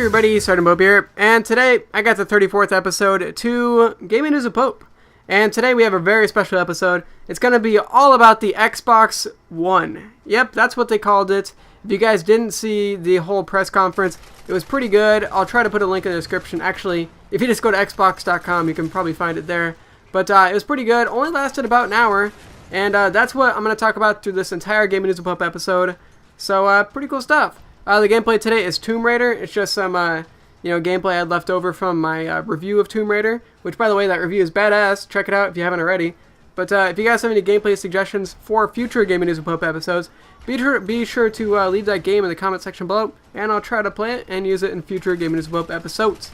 everybody, Sergeant Bob here, and today I got the 34th episode to Gaming is a Pope. And today we have a very special episode. It's going to be all about the Xbox One. Yep, that's what they called it. If you guys didn't see the whole press conference, it was pretty good. I'll try to put a link in the description. Actually, if you just go to xbox.com, you can probably find it there. But it was pretty good. Only lasted about an hour. And that's what I'm going to talk about through this entire Gaming is a Pope episode. So, pretty cool stuff. The gameplay today is Tomb Raider. It's just some, gameplay I had left over from my review of Tomb Raider. Which, by the way, that review is badass. Check it out if you haven't already. But if you guys have any gameplay suggestions for future Gaming is a Pope episodes, be sure to leave that game in the comment section below, and I'll try to play it and use it in future Gaming is a Pope episodes.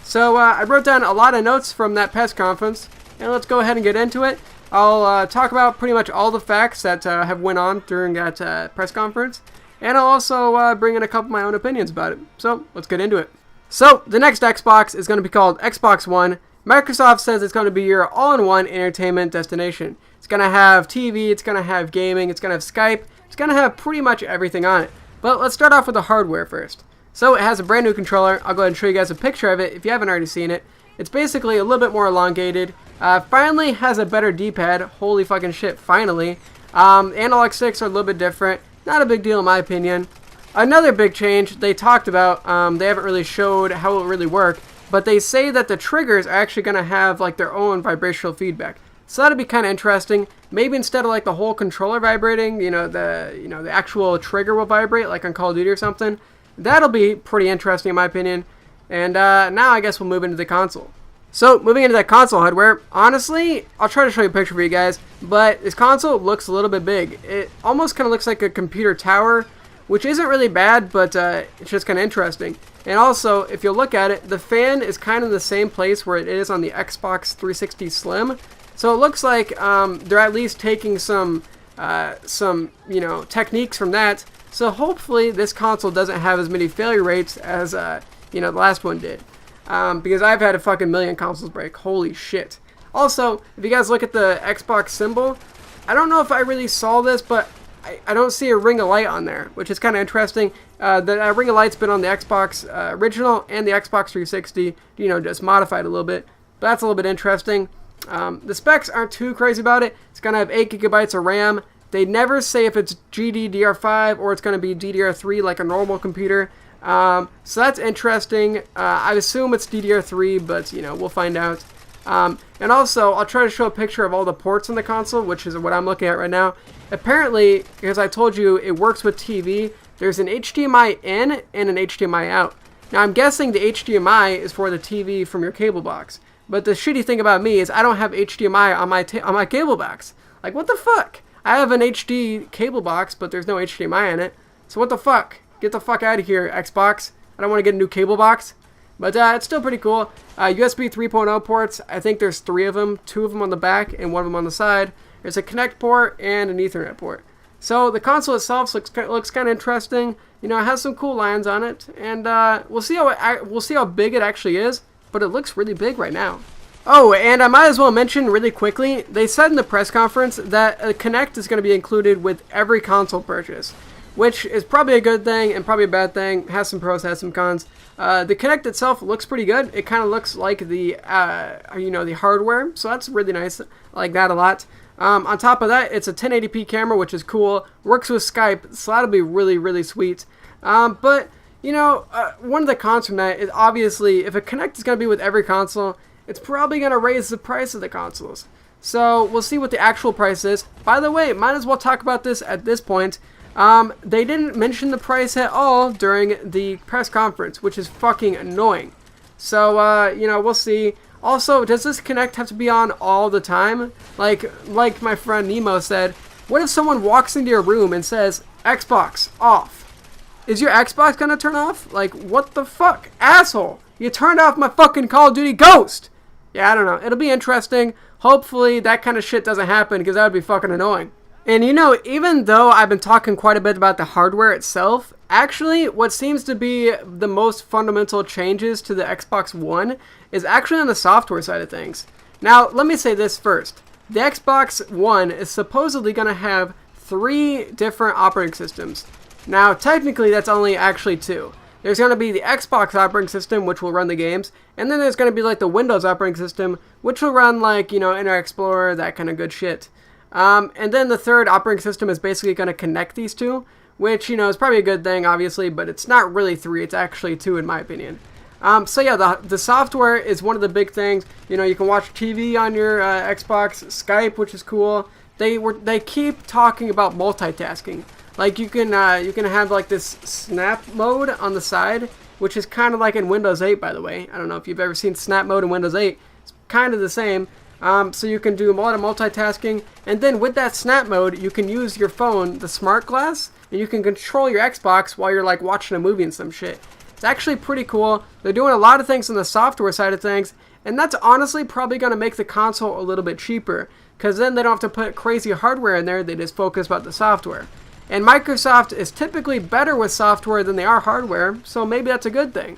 So I wrote down a lot of notes from that press conference, and let's go ahead and get into it. I'll talk about pretty much all the facts that have went on during that press conference, and I'll also bring in a couple of my own opinions about it. So let's get into it. So the next Xbox is going to be called Xbox One. Microsoft says it's going to be your all-in-one entertainment destination. It's going to have TV, it's going to have gaming, it's going to have Skype, it's going to have pretty much everything on it. But let's start off with the hardware first. So it has a brand new controller. I'll go ahead and show you guys a picture of it if you haven't already seen it. It's basically a little bit more elongated. Finally has a better D-pad. Holy fucking shit, finally. Analog sticks are a little bit different. Not a big deal in my opinion. Another big change they talked about, they haven't really showed how it really work, but they say that the triggers are actually going to have like their own vibrational feedback. So that'll be kind of interesting. Maybe instead of like the whole controller vibrating, the actual trigger will vibrate like on Call of Duty or something. That'll be pretty interesting in my opinion. And now I guess we'll move into the console. So moving into that console hardware, honestly, I'll try to show you a picture for you guys, but this console looks a little bit big. It almost kind of looks like a computer tower, which isn't really bad, but it's just kind of interesting. And also, if you look at it, the fan is kind of the same place where it is on the Xbox 360 Slim. So it looks like they're at least taking some techniques from that. So hopefully this console doesn't have as many failure rates as the last one did. Because I've had a fucking million consoles break. Holy shit. Also, if you guys look at the Xbox symbol, I don't know if I really saw this, but I don't see a ring of light on there, which is kind of interesting. The ring of light's been on the Xbox original and the Xbox 360, just modified a little bit. But that's a little bit interesting. The specs aren't too crazy about it. It's going to have 8 gigabytes of RAM. They never say if it's GDDR5 or it's going to be DDR3 like a normal computer. So that's interesting. I assume it's DDR3, but, we'll find out. And also, I'll try to show a picture of all the ports in the console, which is what I'm looking at right now. Apparently, because I told you it works with TV, there's an HDMI in and an HDMI out. Now, I'm guessing the HDMI is for the TV from your cable box. But the shitty thing about me is I don't have HDMI on my cable box. Like, what the fuck? I have an HD cable box, but there's no HDMI in it. So what the fuck? Get the fuck out of here, Xbox. I don't want to get a new cable box. But it's still pretty cool. USB 3.0 ports, I think there's 3 of them. 2 of them on the back and 1 of them on the side. There's a Kinect port and an Ethernet port. So the console itself looks kind of interesting. It has some cool lines on it. And we'll see how big it actually is. But it looks really big right now. Oh, and I might as well mention really quickly, they said in the press conference that a Kinect is going to be included with every console purchase. Which is probably a good thing and probably a bad thing. Has some pros, has some cons. The Kinect itself looks pretty good. It kind of looks like the hardware, so that's really nice. I like that a lot. On top of that, it's a 1080p camera, which is cool. Works with Skype, so that'll be really, really sweet. But one of the cons from that is obviously if a Kinect is going to be with every console, it's probably going to raise the price of the consoles. So we'll see what the actual price is. By the way, might as well talk about this at this point. They didn't mention the price at all during the press conference, which is fucking annoying. So, we'll see. Also, does this Kinect have to be on all the time? Like my friend Nemo said, what if someone walks into your room and says, Xbox, off? Is your Xbox gonna turn off? Like, what the fuck? Asshole! You turned off my fucking Call of Duty Ghost! Yeah, I don't know. It'll be interesting. Hopefully that kind of shit doesn't happen, because that would be fucking annoying. And even though I've been talking quite a bit about the hardware itself, actually what seems to be the most fundamental changes to the Xbox One is actually on the software side of things. Now, let me say this first. The Xbox One is supposedly going to have 3 different operating systems. Now, technically that's only actually 2. There's going to be the Xbox operating system, which will run the games, and then there's going to be like the Windows operating system, which will run like, you know, Internet Explorer, that kind of good shit. And then the third operating system is basically going to connect these two, which, you know, is probably a good thing, obviously, but it's not really 3, it's actually 2 in my opinion. So yeah, the software is one of the big things. You know, you can watch TV on your Xbox, Skype, which is cool. They keep talking about multitasking. Like you can have like this snap mode on the side, which is kind of like in Windows 8, by the way. I don't know if you've ever seen snap mode in Windows 8. It's kind of the same. So you can do a lot of multitasking, and then with that snap mode, you can use your phone, the smart glass, and you can control your Xbox while you're like watching a movie and some shit. It's actually pretty cool. They're doing a lot of things on the software side of things, and that's honestly probably going to make the console a little bit cheaper, because then they don't have to put crazy hardware in there, they just focus about the software. And Microsoft is typically better with software than they are hardware, so maybe that's a good thing.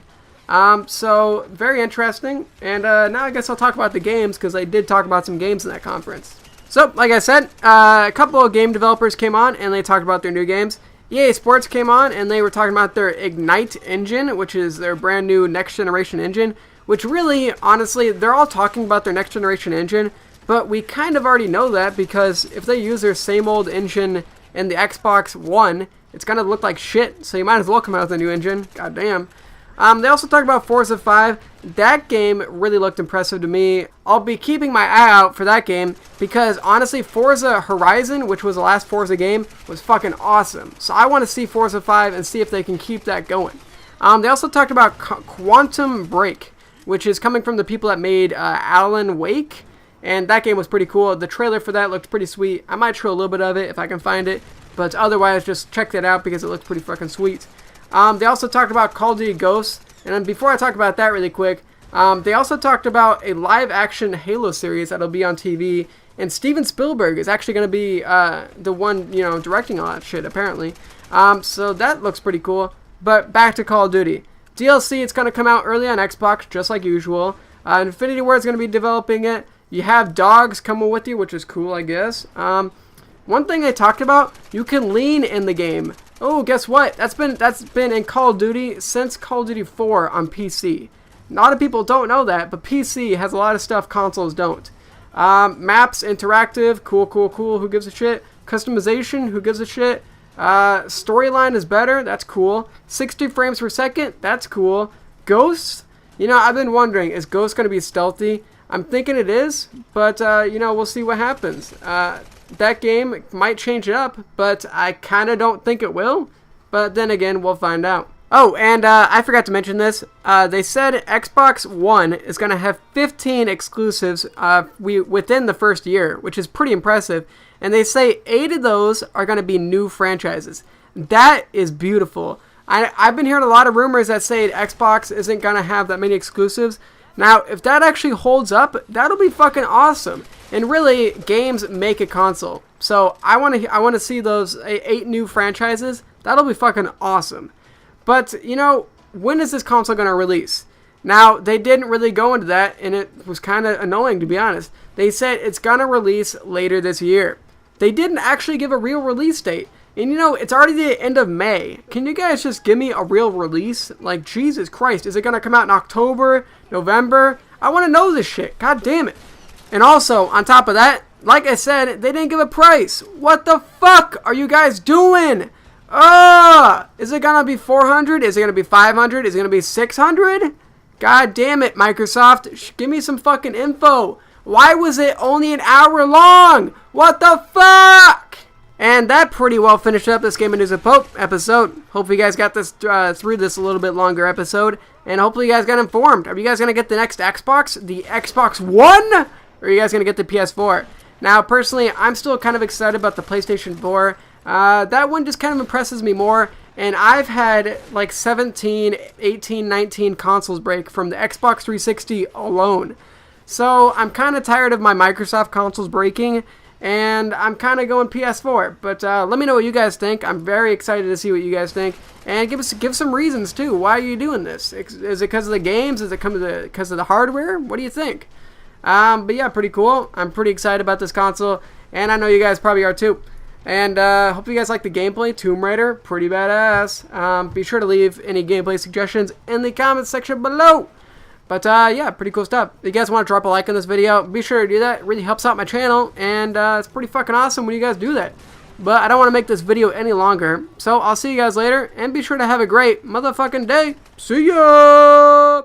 So, very interesting, and now I guess I'll talk about the games, because they did talk about some games in that conference. So, like I said, a couple of game developers came on, and they talked about their new games. EA Sports came on, and they were talking about their Ignite engine, which is their brand new next generation engine, which really, honestly, they're all talking about their next generation engine, but we kind of already know that, because if they use their same old engine in the Xbox One, it's going to look like shit, so you might as well come out with a new engine. God damn. They also talked about Forza 5. That game really looked impressive to me. I'll be keeping my eye out for that game because, honestly, Forza Horizon, which was the last Forza game, was fucking awesome. So I want to see Forza 5 and see if they can keep that going. They also talked about Quantum Break, which is coming from the people that made Alan Wake, and that game was pretty cool. The trailer for that looked pretty sweet. I might show a little bit of it if I can find it, but otherwise just check that out because it looks pretty fucking sweet. They also talked about Call of Duty Ghosts, and then before I talk about that really quick, they also talked about a live-action Halo series that'll be on TV, and Steven Spielberg is actually going to be the one, you know, directing all that shit, apparently. So that looks pretty cool. But back to Call of Duty. DLC, it's going to come out early on Xbox, just like usual. Infinity Ward is going to be developing it. You have dogs coming with you, which is cool, I guess. One thing they talked about, you can lean in the game. Oh, guess what? That's been in Call of Duty since Call of Duty 4 on PC. A lot of people don't know that, but PC has a lot of stuff consoles don't. Maps, interactive, cool. Who gives a shit? Customization, who gives a shit? Storyline is better, that's cool. 60 frames per second, that's cool. Ghosts, you know, I've been wondering, is Ghost going to be stealthy? I'm thinking it is, but, you know, we'll see what happens. That game might change it up, but I kind of don't think it will. But then again, we'll find out. Oh, and I forgot to mention this. They said Xbox One is going to have 15 exclusives within the first year, which is pretty impressive. And they say 8 of those are going to be new franchises. That is beautiful. I've been hearing a lot of rumors that say Xbox isn't going to have that many exclusives. Now, if that actually holds up, that'll be fucking awesome. And really, games make a console. So I want to see those 8 new franchises. That'll be fucking awesome. But, you know, when is this console going to release? Now, they didn't really go into that, and it was kind of annoying, to be honest. They said it's going to release later this year. They didn't actually give a real release date. And, you know, it's already the end of May. Can you guys just give me a real release? Like, Jesus Christ, is it going to come out in October, November? I want to know this shit. God damn it. And also, on top of that, like I said, they didn't give a price. What the fuck are you guys doing? Is it going to be 400? Is it going to be 500? Is it going to be 600? God damn it, Microsoft. Give me some fucking info. Why was it only an hour long? What the fuck? And that pretty well finished up this Game of News and Pope episode. Hopefully you guys got this through this a little bit longer episode. And hopefully you guys got informed. Are you guys going to get the next Xbox? The Xbox One? Or are you guys going to get the PS4? Now, personally, I'm still kind of excited about the PlayStation 4. That one just kind of impresses me more. And I've had like 17, 18, 19 consoles break from the Xbox 360 alone. So I'm kind of tired of my Microsoft consoles breaking. And I'm kind of going PS4, but let me know what you guys think. I'm very excited to see what you guys think, and give some reasons too. Why are you doing this? Is it because of the games? Is it because of the hardware? What do you think? But yeah, pretty cool. I'm pretty excited about this console, and I know you guys probably are too. And hope you guys like the gameplay. Tomb Raider, pretty badass. Be sure to leave any gameplay suggestions in the comments section below. But yeah, pretty cool stuff. If you guys want to drop a like on this video, be sure to do that. It really helps out my channel, and it's pretty fucking awesome when you guys do that. But I don't want to make this video any longer, so I'll see you guys later, and be sure to have a great motherfucking day. See ya!